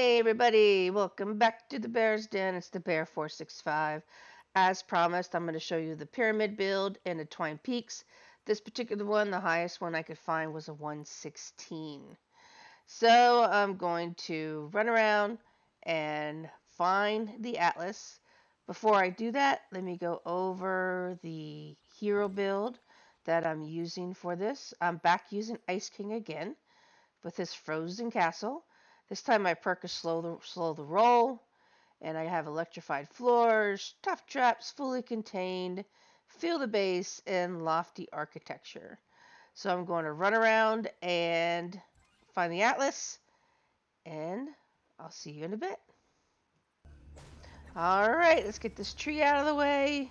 Hey everybody, welcome back to the Bear's Den. It's the Bear 465. As promised, I'm going to show you the pyramid build and the Twine Peaks. This particular one, the highest one I could find was a 116. So I'm going to run around and find the atlas. Before I do that, let me go over the hero build that I'm using for this. I'm back using Ice King again with his frozen castle. This time my perk is slow the roll, and I have electrified floors, tough traps fully contained, feel the base, and lofty architecture. So I'm going to run around and find the atlas, and I'll see you in a bit. Alright, let's get this tree out of the way.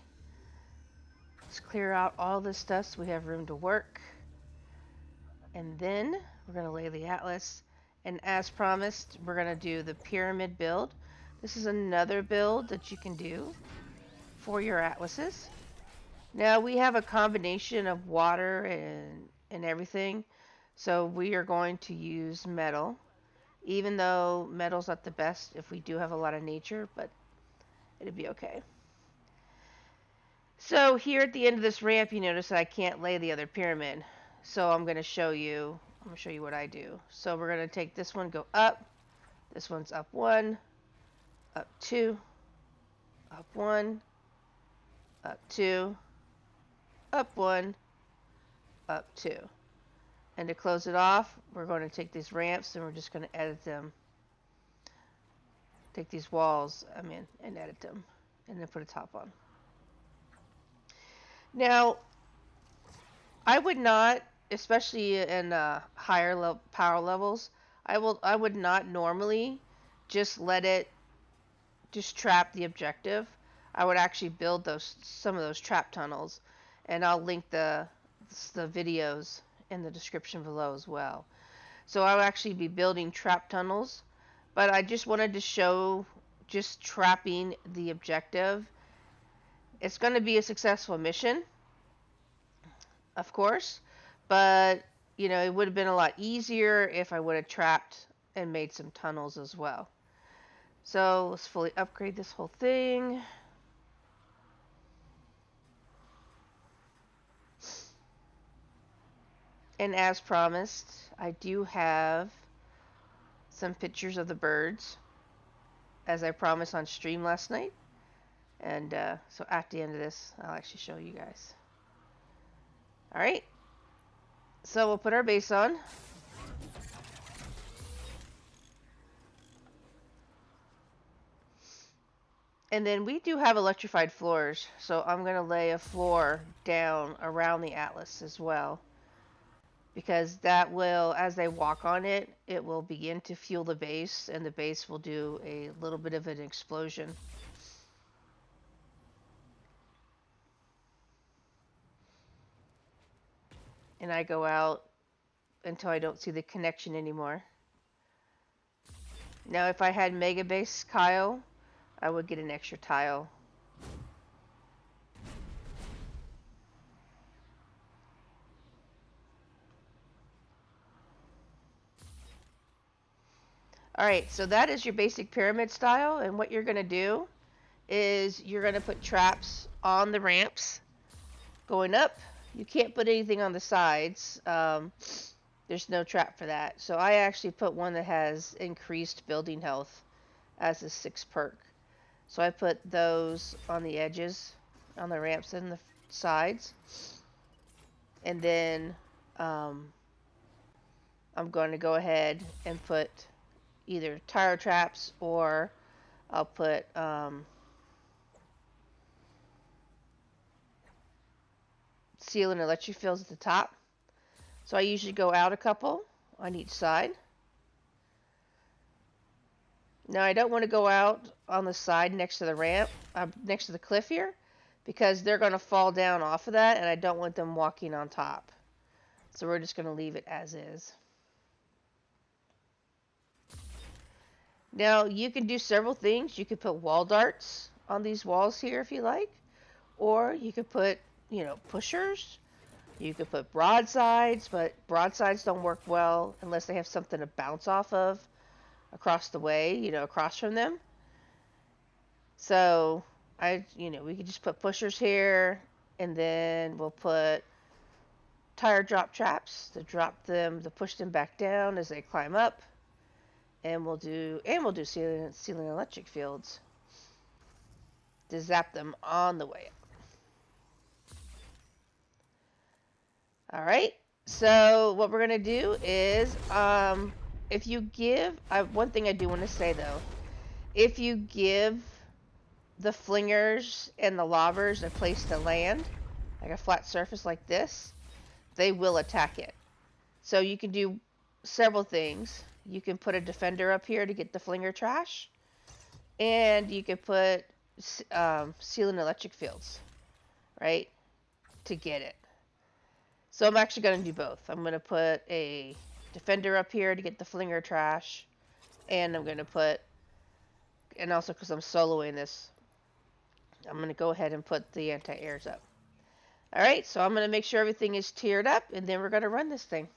Let's clear out all this stuff so we have room to work. And then we're going to lay the atlas. And as promised, we're going to do the pyramid build. This is another build that you can do for your atlases. Now we have a combination of water and everything. So we are going to use metal. Even though metal's not the best if we do have a lot of nature, but it'll be okay. So here at the end of this ramp, you notice that I can't lay the other pyramid. So I'm going to show you what I do. So we're going to take this one, go up. This one's up 1, up 2, up 1, up 2, up 1, up 2. And to close it off, we're going to take these ramps and we're just going to edit them. Take these walls, and edit them. And then put a top on. Now, I would not, especially in higher power levels, I would not normally just let it just trap the objective. I would actually build some of those trap tunnels, and I'll link the videos in the description below as well. So I'll actually be building trap tunnels, but I just wanted to show just trapping the objective. It's going to be a successful mission, of course, but it would have been a lot easier if I would have trapped and made some tunnels as well. So let's fully upgrade this whole thing. And as promised, I do have some pictures of the birds, as I promised on stream last night. And so at the end of this, I'll actually show you guys. Alright, so we'll put our base on. And then we do have electrified floors, so I'm going to lay a floor down around the atlas as well. Because that will, as they walk on it, it will begin to fuel the base, and the base will do a little bit of an explosion. And I go out until I don't see the connection anymore. Now if I had Mega Base Kyle, I would get an extra tile. Alright, so that is your basic pyramid style, and what you're going to do is you're going to put traps on the ramps going up. You can't put anything on the sides. There's no trap for that. So I actually put one that has increased building health as a 6 perk. So I put those on the edges, on the ramps and the sides. And then I'm going to go ahead and put either tire traps, or I'll put seal and electric fields at the top. So I usually go out a couple on each side. Now I don't want to go out on the side next to the ramp, next to the cliff here, because they're going to fall down off of that, and I don't want them walking on top. So we're just going to leave it as is. Now you can do several things. You could put wall darts on these walls here if you like, or you could put, pushers. You could put broadsides, but broadsides don't work well unless they have something to bounce off of. across the way, across from them. So we could just put pushers here, and then we'll put tire drop traps to push them back down as they climb up, and we'll do ceiling electric fields to zap them on the way up. All right. So what we're gonna do is, if you give, one thing I do want to say though, if you give the flingers and the lobbers a place to land, like a flat surface like this, they will attack it. So you can do several things. You can put a defender up here to get the flinger trash, and you can put sealing electric fields, right, to get it. So I'm actually going to do both. I'm going to put a defender up here to get the flinger trash, and I'm going to put, and also because I'm soloing this, I'm going to go ahead and put the anti-airs up. All right, so I'm going to make sure everything is tiered up, and then we're going to run this thing.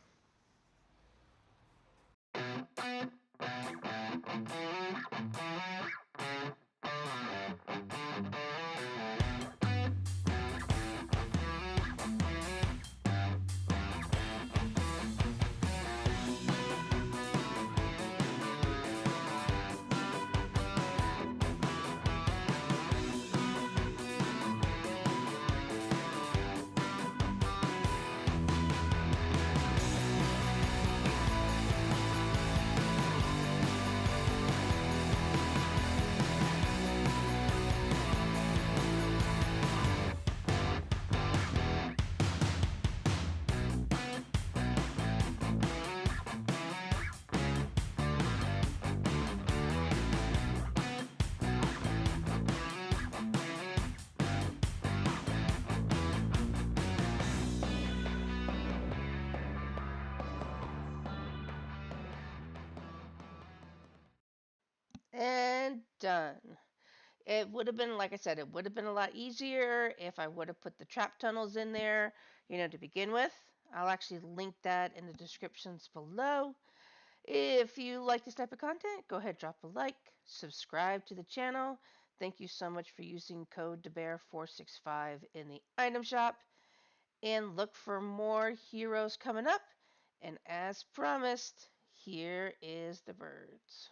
And done. It would have been, like I said, it would have been a lot easier if I would have put the trap tunnels in there, to begin with. I'll actually link that in the descriptions below. If you like this type of content, go ahead, drop a like, subscribe to the channel. Thank you so much for using code DeBear465 in the item shop. And look for more heroes coming up. And as promised, here is the birds.